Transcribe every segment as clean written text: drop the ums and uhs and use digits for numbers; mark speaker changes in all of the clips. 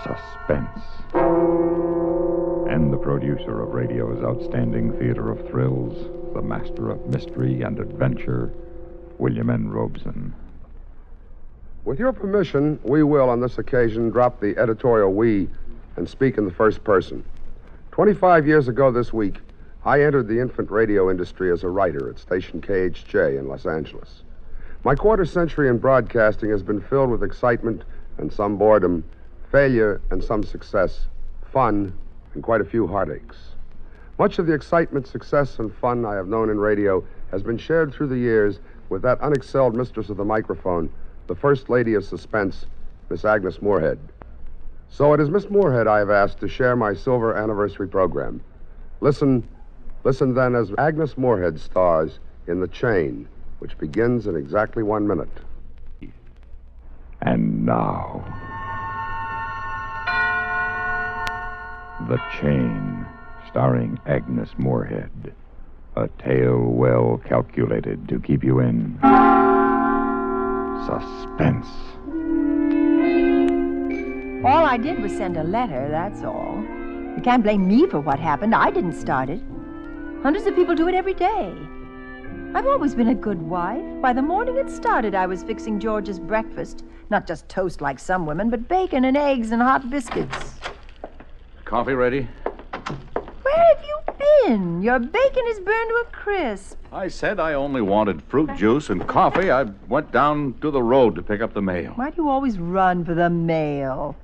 Speaker 1: Suspense. And the producer of radio's outstanding theater of thrills, the master of mystery and adventure, William N. Robeson.
Speaker 2: With your permission, we will, on this occasion, drop the editorial we and speak in the first person. 25 years ago this week, I entered the infant radio industry as a writer at station KHJ in Los Angeles. My quarter century in broadcasting has been filled with excitement and some boredom, failure and some success, fun and quite a few heartaches. Much of the excitement, success, and fun I have known in radio has been shared through the years with that unexcelled mistress of the microphone, the First Lady of Suspense, Miss Agnes Moorehead. So it is Miss Moorehead I have asked to share my silver anniversary program. Listen then as Agnes Moorehead stars in The Chain, which begins in exactly 1 minute.
Speaker 1: And now, The Chain, starring Agnes Moorehead. A tale well calculated to keep you in suspense.
Speaker 3: All I did was send a letter, that's all. You can't blame me for what happened. I didn't start it. Hundreds of people do it every day. I've always been a good wife. By the morning it started, I was fixing George's breakfast. Not just toast like some women, but bacon and eggs and hot biscuits.
Speaker 4: Coffee ready?
Speaker 3: Where have you been? Your bacon is burned to a crisp.
Speaker 4: I said I only wanted fruit juice and coffee. I went down to the road to pick up the mail.
Speaker 3: Why do you always run for the mail?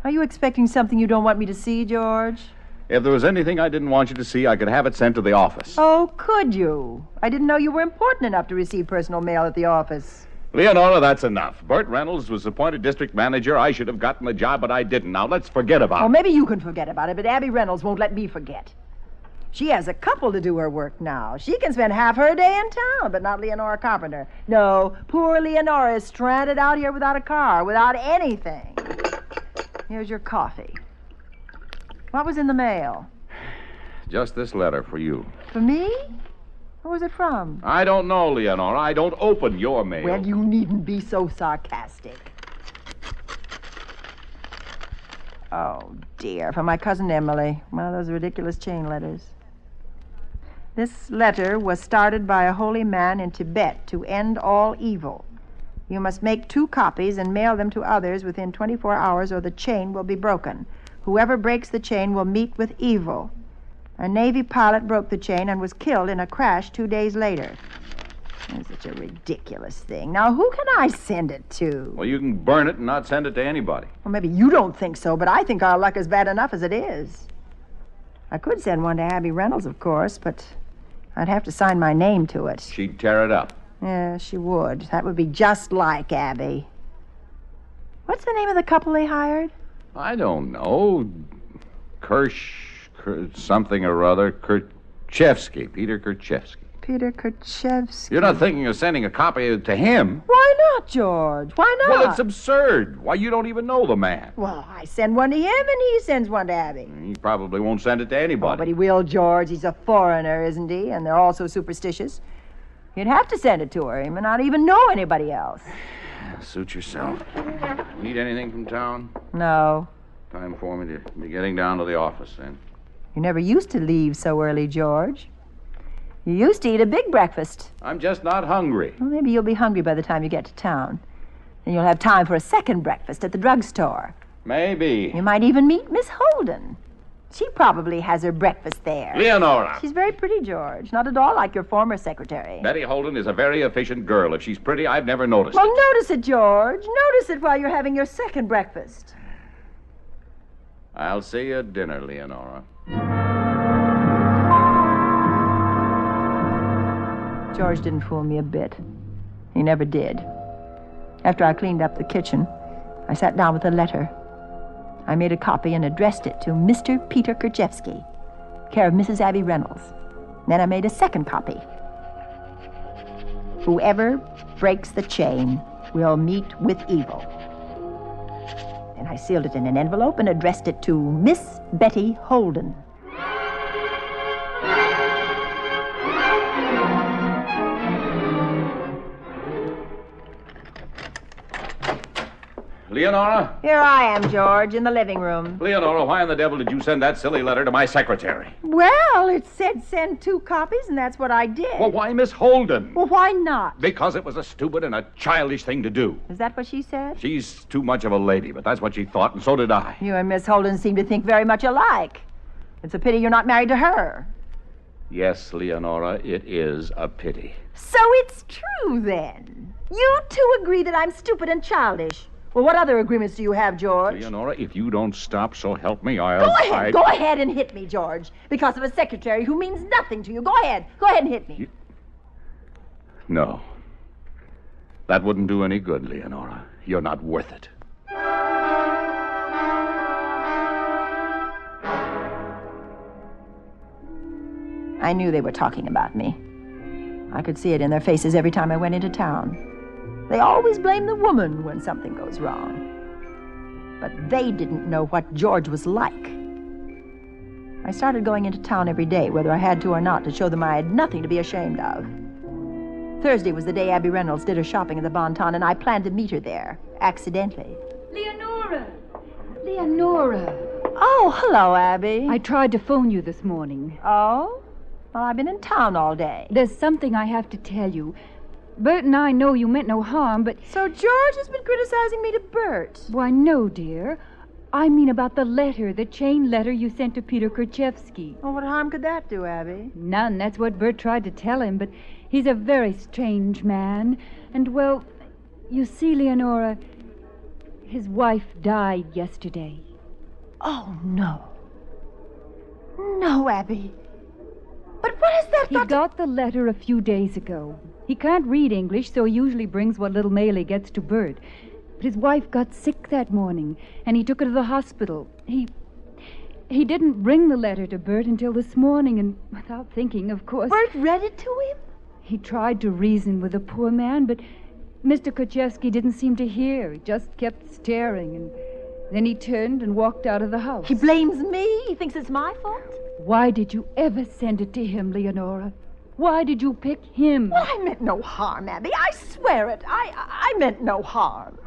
Speaker 3: Are you expecting something you don't want me to see, George?
Speaker 4: If there was anything I didn't want you to see, I could have it sent to the office.
Speaker 3: Oh, could you? I didn't know you were important enough to receive personal mail at the office.
Speaker 4: Leonora, that's enough. Bert Reynolds was appointed district manager. I should have gotten the job, but I didn't. Now, let's forget about it.
Speaker 3: Oh, maybe you can forget about it, but Abby Reynolds won't let me forget. She has a couple to do her work now. She can spend half her day in town, but not Leonora Carpenter. No, poor Leonora is stranded out here without a car, without anything. Here's your coffee. What was in the mail?
Speaker 4: Just this letter for you.
Speaker 3: For me? Who was it from?
Speaker 4: I don't know, Leonora. I don't open your mail.
Speaker 3: Well, you needn't be so sarcastic. Oh, dear. From my cousin Emily. One of those ridiculous chain letters. This letter was started by a holy man in Tibet to end all evil. You must make 2 copies and mail them to others within 24 hours or the chain will be broken. Whoever breaks the chain will meet with evil. A Navy pilot broke the chain and was killed in a crash 2 days later. It's such a ridiculous thing. Now, who can I send it to?
Speaker 4: Well, you can burn it and not send it to anybody.
Speaker 3: Well, maybe you don't think so, but I think our luck is bad enough as it is. I could send one to Abby Reynolds, of course, but I'd have to sign my name to it.
Speaker 4: She'd tear it up.
Speaker 3: Yeah, she would. That would be just like Abby. What's the name of the couple they hired?
Speaker 4: I don't know. Something or other. Kirchevsky. Peter Kirchevsky.
Speaker 3: Peter Kirchevsky.
Speaker 4: You're not thinking of sending a copy to him?
Speaker 3: Why not, George? Why not?
Speaker 4: Well, it's absurd. Why, you don't even know the man.
Speaker 3: Well, I send one to him and he sends one to Abby.
Speaker 4: He probably won't send it to anybody.
Speaker 3: Oh, but he will, George. He's a foreigner, isn't he? And they're all so superstitious. You'd have to send it to her. He may not even know anybody else.
Speaker 4: Suit yourself. Need anything from town?
Speaker 3: No.
Speaker 4: Time for me to be getting down to the office, then.
Speaker 3: You never used to leave so early, George. You used to eat a big breakfast.
Speaker 4: I'm just not hungry.
Speaker 3: Well, maybe you'll be hungry by the time you get to town. Then you'll have time for a second breakfast at the drugstore.
Speaker 4: Maybe.
Speaker 3: You might even meet Miss Holden. She probably has her breakfast there.
Speaker 4: Leonora!
Speaker 3: She's very pretty, George. Not at all like your former secretary.
Speaker 4: Betty Holden is a very efficient girl. If she's pretty, I've never noticed
Speaker 3: Well,
Speaker 4: it.
Speaker 3: notice it, George. Notice it while you're having your second breakfast.
Speaker 4: I'll see you at dinner, Leonora.
Speaker 3: George didn't fool me a bit. He never did. After I cleaned up the kitchen, I sat down with a letter. I made a copy and addressed it to Mr. Peter Kirchevsky, care of Mrs. Abby Reynolds. Then I made a second copy. Whoever breaks the chain will meet with evil. And I sealed it in an envelope and addressed it to Miss Betty Holden.
Speaker 4: Leonora?
Speaker 3: Here I am, George, in the living room.
Speaker 4: Leonora, why in the devil did you send that silly letter to my secretary?
Speaker 3: Well, it said send 2 copies, and that's what I did.
Speaker 4: Well, why Miss Holden?
Speaker 3: Well, why not?
Speaker 4: Because it was a stupid and a childish thing to do.
Speaker 3: Is that what she said?
Speaker 4: She's too much of a lady, but that's what she thought, and so did I.
Speaker 3: You and Miss Holden seem to think very much alike. It's a pity you're not married to her.
Speaker 4: Yes, Leonora, it is a pity.
Speaker 3: So it's true, then. You two agree that I'm stupid and childish. Well, what other agreements do you have, George?
Speaker 4: Leonora, if you don't stop, so help me,
Speaker 3: Go ahead and hit me, George. Because of a secretary who means nothing to you. Go ahead and hit me.
Speaker 4: No. That wouldn't do any good, Leonora. You're not worth it.
Speaker 3: I knew they were talking about me. I could see it in their faces every time I went into town. They always blame the woman when something goes wrong. But they didn't know what George was like. I started going into town every day, whether I had to or not, to show them I had nothing to be ashamed of. Thursday was the day Abby Reynolds did her shopping at the Bon Ton, and I planned to meet her there, accidentally.
Speaker 5: Leonora! Leonora!
Speaker 3: Oh, hello, Abby.
Speaker 5: I tried to phone you this morning.
Speaker 3: Oh? Well, I've been in town all day.
Speaker 5: There's something I have to tell you. Bert and I know you meant no harm, but...
Speaker 3: So George has been criticizing me to Bert.
Speaker 5: Why, no, dear. I mean about the letter, the chain letter you sent to Peter Kerchevsky.
Speaker 3: Well, what harm could that do, Abby?
Speaker 5: None. That's what Bert tried to tell him, but he's a very strange man. And, well, you see, Leonora, his wife died yesterday.
Speaker 3: Oh, no. No, Abby. But what is that
Speaker 5: He got the letter a few days ago. He can't read English, so he usually brings what little mail he gets to Bert. But his wife got sick that morning, and he took her to the hospital. He didn't bring the letter to Bert until this morning, and without thinking, of course...
Speaker 3: Bert read it to him?
Speaker 5: He tried to reason with the poor man, but Mr. Kerchevsky didn't seem to hear. He just kept staring, and then he turned and walked out of the house.
Speaker 3: He blames me? He thinks it's my fault?
Speaker 5: Why did you ever send it to him, Leonora? Why did you pick him?
Speaker 3: Well, I meant no harm, Abby. I swear it. I meant no harm.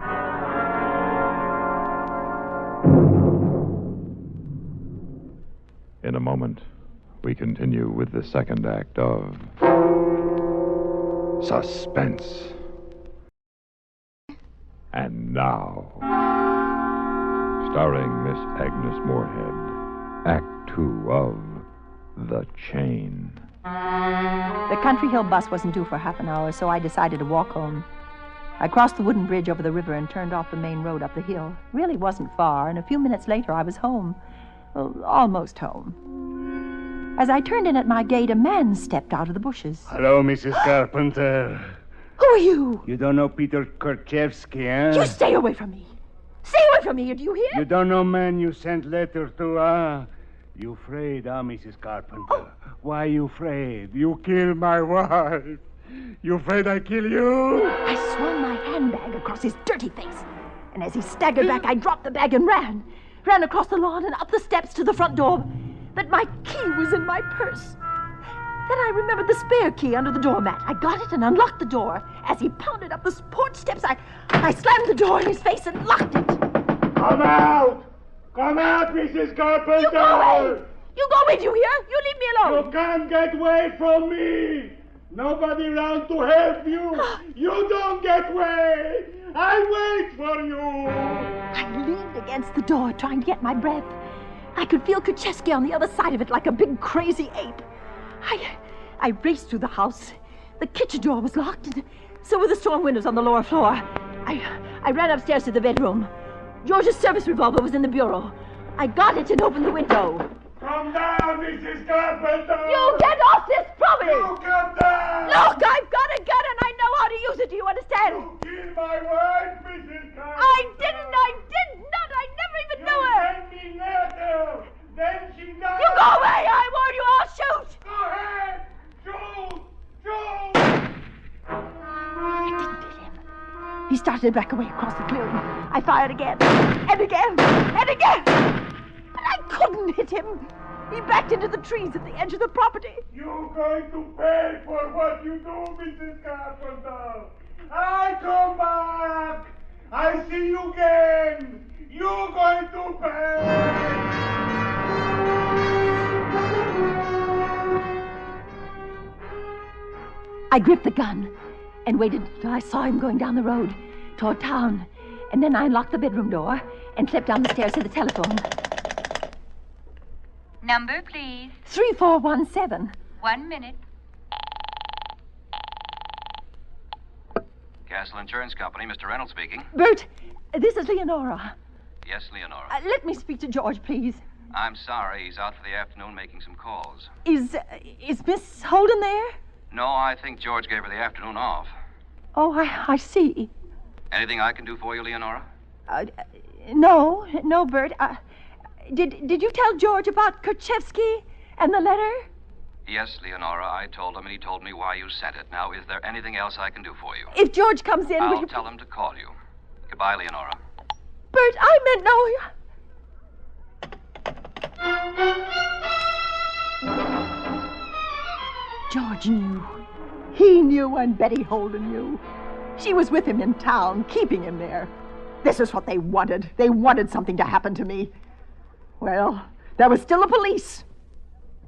Speaker 1: In a moment, we continue with the second act of Suspense. And now, starring Miss Agnes Moorehead, Act 2 of The Chain.
Speaker 3: The Country Hill bus wasn't due for half an hour, so I decided to walk home. I crossed the wooden bridge over the river and turned off the main road up the hill. Really wasn't far, and a few minutes later I was home. Well, almost home. As I turned in at my gate, a man stepped out of the bushes.
Speaker 6: Hello, Mrs. Carpenter.
Speaker 3: Who are you?
Speaker 6: You don't know Peter Kerchevsky, eh?
Speaker 3: You stay away from me. Stay away from me, do you hear?
Speaker 6: You don't know man you sent letter to, huh? You afraid, huh, Mrs. Carpenter?
Speaker 3: Oh.
Speaker 6: Why you afraid? You kill my wife. You afraid I kill you?
Speaker 3: I swung my handbag across his dirty face. And as he staggered back, I dropped the bag and ran. Ran across the lawn and up the steps to the front door. But my key was in my purse. Then I remembered the spare key under the doormat. I got it and unlocked the door. As he pounded up the porch steps, I slammed the door in his face and locked it.
Speaker 6: Come out! Come out, Mrs. Carpenter!
Speaker 3: You go away! You go away, do you hear? You leave me alone.
Speaker 6: You can't get away from me! Nobody around to help you! You don't get away! I wait for you!
Speaker 3: I leaned against the door, trying to get my breath. I could feel Kerchevsky on the other side of it like a big crazy ape. I raced through the house. The kitchen door was locked, and so were the storm windows on the lower floor. I ran upstairs to the bedroom. George's service revolver was in the bureau. I got it and opened the window.
Speaker 6: Come down, Mrs. Carpenter!
Speaker 3: You get off this property!
Speaker 6: You come down!
Speaker 3: Look, I've got a gun and I know how to use it. Do you understand?
Speaker 6: You killed my wife, Mrs. Carpenter!
Speaker 3: I did not. I never even knew her.
Speaker 6: You sent me letter. Then she died.
Speaker 3: You go away. I warn you, I'll shoot.
Speaker 6: Go ahead. Shoot.
Speaker 3: I didn't hit him. He started to back away across the clearing. I fired again, and again, and again. But I couldn't hit him. He backed into the trees at the edge of the property.
Speaker 6: You're going to pay for what you do, Mrs. Carpenter. I come back. I see you again. pay!
Speaker 7: I gripped the gun and waited till I saw him going down the road toward town. And then I unlocked the bedroom door and slipped down the stairs to the telephone.
Speaker 5: Number, please.
Speaker 7: 3417.
Speaker 5: 1 minute.
Speaker 8: Castle Insurance Company, Mr. Reynolds speaking.
Speaker 7: Bert, this is Leonora.
Speaker 8: Yes, Leonora.
Speaker 7: Let me speak to George, please.
Speaker 8: I'm sorry, he's out for the afternoon making some calls.
Speaker 7: Is Miss Holden there?
Speaker 8: No, I think George gave her the afternoon off.
Speaker 7: Oh, I see.
Speaker 8: Anything I can do for you, Leonora?
Speaker 7: No, Bert. Did you tell George about Kerchevsky and the letter?
Speaker 8: Yes, Leonora, I told him, and he told me why you sent it. Now, is there anything else I can do for you?
Speaker 7: If George comes in, will
Speaker 8: I'll
Speaker 7: you...
Speaker 8: tell him to call you. Goodbye, Leonora.
Speaker 7: Bert, I meant no... George knew. He knew, and Betty Holden knew. She was with him in town, keeping him there. This is what they wanted. They wanted something to happen to me. Well, there was still the police.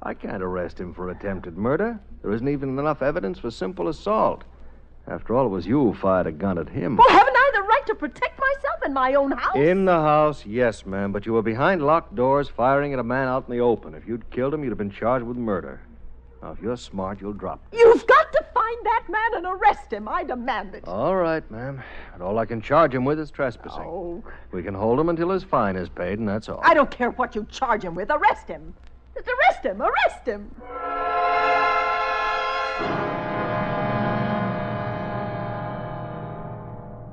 Speaker 9: I can't arrest him for attempted murder. There isn't even enough evidence for simple assault. After all, it was you who fired a gun at him.
Speaker 7: Well, haven't I the right to protect myself in my own house?
Speaker 9: In the house, yes, ma'am, but you were behind locked doors firing at a man out in the open. If you'd killed him, you'd have been charged with murder. Now, if you're smart, you'll drop it.
Speaker 7: You've got to find that man and arrest him. I demand it.
Speaker 9: All right, ma'am. But all I can charge him with is trespassing.
Speaker 7: Oh.
Speaker 9: We can hold him until his fine is paid, and that's all.
Speaker 7: I don't care what you charge him with. Arrest him. Just arrest him. Arrest him.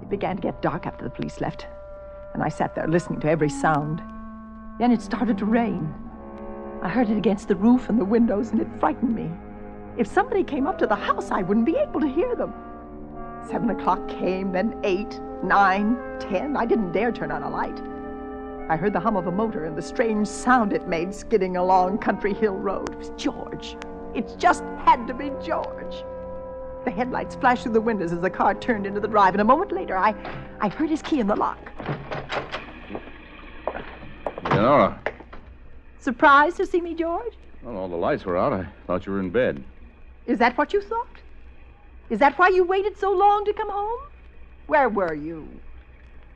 Speaker 7: It began to get dark after the police left, and I sat there listening to every sound. Then it started to rain. I heard it against the roof and the windows, and it frightened me. If somebody came up to the house, I wouldn't be able to hear them. 7 o'clock came, then 8, 9, 10. I didn't dare turn on a light. I heard the hum of a motor and the strange sound it made skidding along Country Hill Road. It was George. It just had to be George. The headlights flashed through the windows as the car turned into the drive, and a moment later, I heard his key in the lock.
Speaker 4: Leonora.
Speaker 7: Surprised to see me, George?
Speaker 4: Well, all the lights were out. I thought you were in bed.
Speaker 7: Is that what you thought? Is that why you waited so long to come home? Where were you?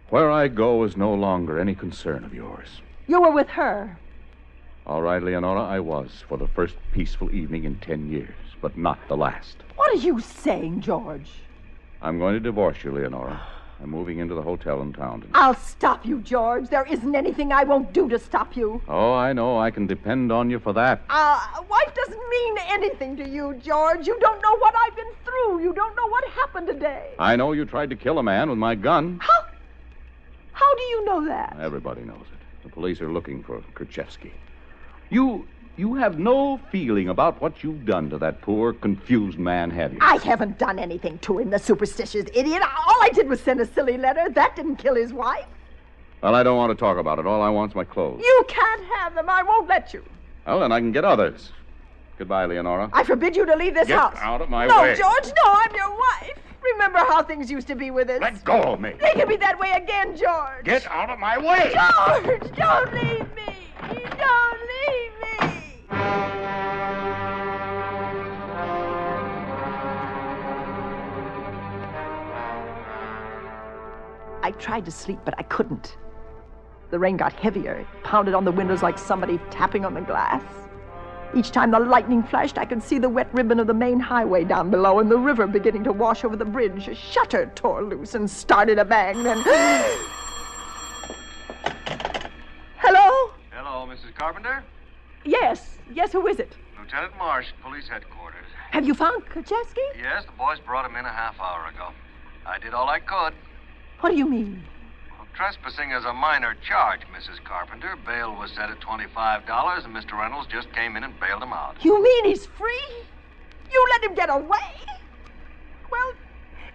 Speaker 4: Where I go is no longer any concern of yours.
Speaker 7: You were with her.
Speaker 4: All right, Leonora, I was for the first peaceful evening in 10 years, but not the last.
Speaker 7: What are you saying, George?
Speaker 4: I'm going to divorce you, Leonora. I'm moving into the hotel in town tonight.
Speaker 7: I'll stop you, George. There isn't anything I won't do to stop you.
Speaker 4: Oh, I know. I can depend on you for that.
Speaker 7: Wife doesn't mean anything to you, George. You don't know what I've been through. You don't know what happened today.
Speaker 4: I know you tried to kill a man with my gun.
Speaker 7: How do you know that?
Speaker 4: Everybody knows it. The police are looking for Kerchevsky. You have no feeling about what you've done to that poor, confused man, have you?
Speaker 7: I haven't done anything to him, the superstitious idiot. All I did was send a silly letter. That didn't kill his wife.
Speaker 4: Well, I don't want to talk about it. All I want's my clothes.
Speaker 7: You can't have them. I won't let you.
Speaker 4: Well, then I can get others. Goodbye, Leonora.
Speaker 7: I forbid you to leave this house.
Speaker 4: Get out of my way.
Speaker 7: No, George, no, I'm your wife. Remember how things used to be with us.
Speaker 4: Let go of me.
Speaker 7: They can be that way again, George.
Speaker 4: Get out of my way.
Speaker 7: George, don't leave me. Don't leave me. I tried to sleep, but I couldn't. The rain got heavier. It pounded on the windows like somebody tapping on the glass. Each time the lightning flashed, I could see the wet ribbon of the main highway down below and the river beginning to wash over the bridge. A shutter tore loose and started a bang, then... Hello?
Speaker 8: Hello, Mrs. Carpenter?
Speaker 7: Yes, who is it?
Speaker 8: Lieutenant Marsh, police headquarters.
Speaker 7: Have you found Kerchevsky?
Speaker 8: Yes, the boys brought him in a half hour ago. I did all I could.
Speaker 7: What do you mean?
Speaker 8: Well, trespassing is a minor charge, Mrs. Carpenter. Bail was set at $25, and Mr. Reynolds just came in and bailed him out.
Speaker 7: You mean he's free? You let him get away? Well,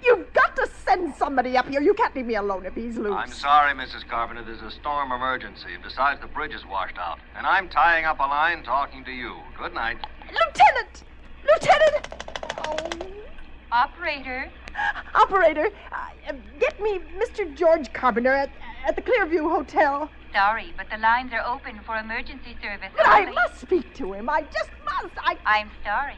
Speaker 7: you've got to send somebody up here. You can't leave me alone if he's loose.
Speaker 8: I'm sorry, Mrs. Carpenter. There's a storm emergency. Besides, the bridge is washed out. And I'm tying up a line talking to you. Good night.
Speaker 7: Lieutenant! Oh.
Speaker 5: Operator.
Speaker 7: Operator, get me Mr. George Carpenter at the Clearview Hotel.
Speaker 5: sorry, but the lines are open for emergency service.
Speaker 7: But I must speak to him. I just must.
Speaker 5: I'm sorry.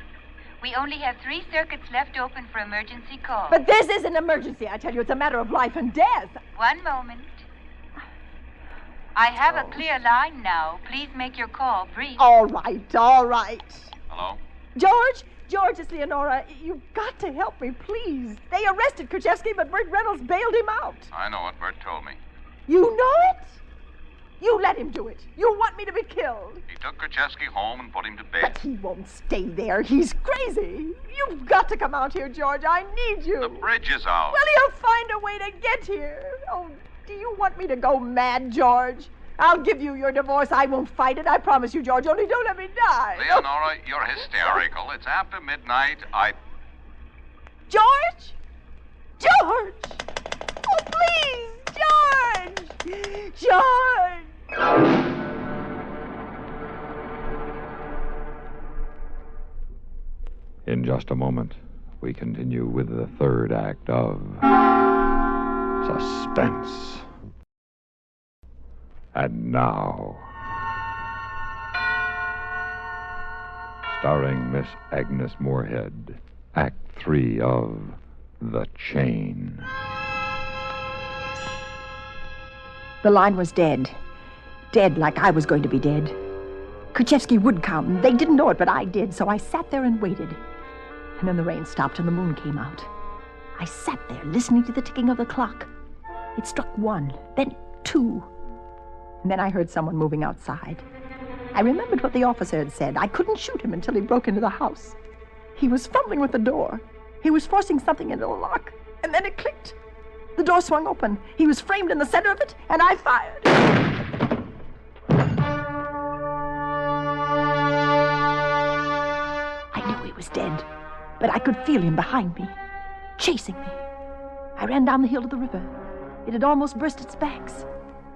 Speaker 5: We only have 3 circuits left open for emergency calls.
Speaker 7: But this is an emergency, I tell you. It's a matter of life and death.
Speaker 5: One moment. I have a clear line now. Please make your call brief.
Speaker 7: All right, all right.
Speaker 8: Hello?
Speaker 7: George, it's Leonora. You've got to help me, please. They arrested Krzyzewski, but Bert Reynolds bailed him out.
Speaker 8: I know what Bert told me.
Speaker 7: You know it? You let him do it. You want me to be killed.
Speaker 8: He took Krzyzewski home and put him to bed.
Speaker 7: But he won't stay there. He's crazy. You've got to come out here, George. I need you.
Speaker 8: The bridge is out.
Speaker 7: Well, he'll find a way to get here. Oh, do you want me to go mad, George? I'll give you your divorce. I won't fight it. I promise you, George. Only don't let me die.
Speaker 8: Leonora, you're hysterical. It's after midnight.
Speaker 7: George? George! Oh, please, George! George!
Speaker 1: In just a moment, we continue with the third act of Suspense. And now, starring Miss Agnes Moorehead, Act 3 of The Chain.
Speaker 3: The line was dead. Dead like I was going to be dead. Krzyzewski would come. They didn't know it, but I did, so I sat there and waited. And then the rain stopped and the moon came out. I sat there listening to the ticking of the clock. It struck 1, then 2. And then I heard someone moving outside. I remembered what the officer had said. I couldn't shoot him until he broke into the house. He was fumbling with the door. He was forcing something into the lock. And then it clicked. The door swung open. He was framed in the center of it, and I fired. I knew he was dead, but I could feel him behind me, chasing me. I ran down the hill to the river. It had almost burst its banks,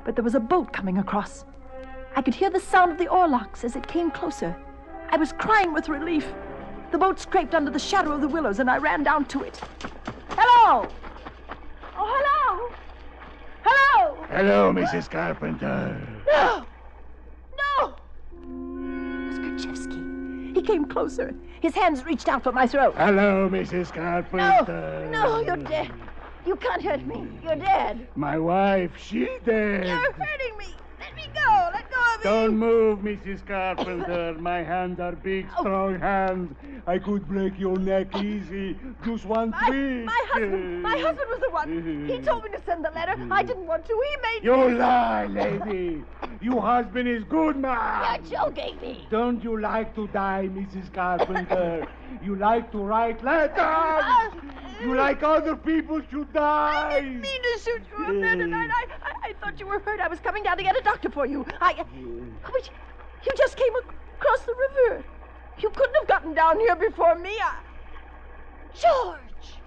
Speaker 3: but there was a boat coming across. I could hear the sound of the oarlocks as it came closer. I was crying with relief. The boat scraped under the shadow of the willows, and I ran down to it. Hello! Oh, hello! Hello!
Speaker 6: Hello, Mrs. Carpenter.
Speaker 7: No! No! It was Krzyzewski. He came closer. His hands reached out for my throat.
Speaker 6: Hello, Mrs. Carpenter.
Speaker 7: No, you're dead. You can't hurt me. You're dead.
Speaker 6: My wife, she's dead.
Speaker 7: You're hurting me. Let me go. Let go of me.
Speaker 6: Don't move, Mrs. Carpenter. My hands are big, strong hands. I could break your neck easy. Just one twist.
Speaker 7: My husband was the one. He told me to send the letter. I didn't want to. He made
Speaker 6: You
Speaker 7: me.
Speaker 6: lie, lady. Your husband is good man.
Speaker 7: You're joking me.
Speaker 6: Don't you like to die, Mrs. Carpenter? You like to write letters. You like other people should die.
Speaker 7: I didn't mean to shoot you up there tonight. I thought you were hurt. I was coming down to get a doctor for you. But you just came across the river. You couldn't have gotten down here before me. George!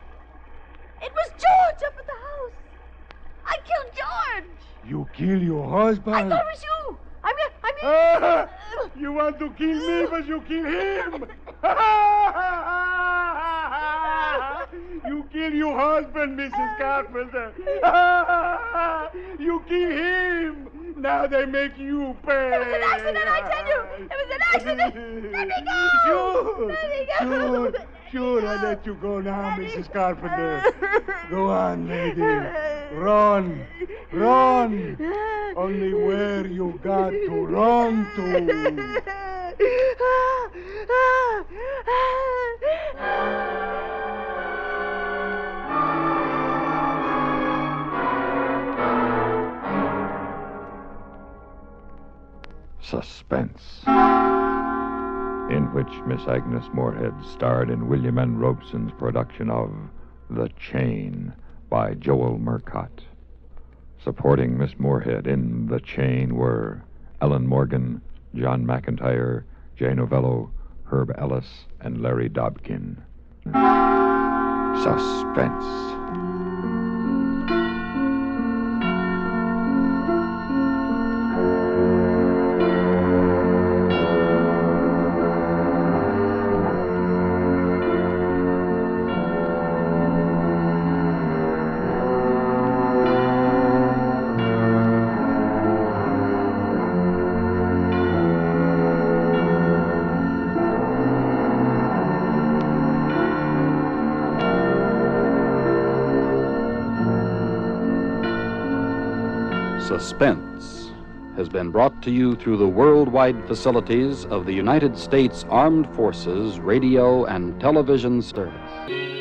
Speaker 7: It was George up at the house. I killed George.
Speaker 6: You kill your husband?
Speaker 7: I thought it was you. I mean...
Speaker 6: You want to kill me, but you kill him. You kill your husband, Mrs. Carpenter. You kill him. Now they make you pay.
Speaker 7: It was an accident, I tell you. It was an accident. Let me go.
Speaker 6: Sure.
Speaker 7: Let me go.
Speaker 6: Sure, I let you go now, Mrs. Carpenter. Go on, lady. Run. Run. Only where you got to run to.
Speaker 1: Suspense, in which Miss Agnes Moorehead starred in William N. Robeson's production of The Chain by Joel Murcott. Supporting Miss Moorehead in The Chain were Ellen Morgan, John McIntyre, Jay Novello, Herb Ellis, and Larry Dobkin. Suspense.
Speaker 10: Suspense has been brought to you through the worldwide facilities of the United States Armed Forces Radio and Television Service.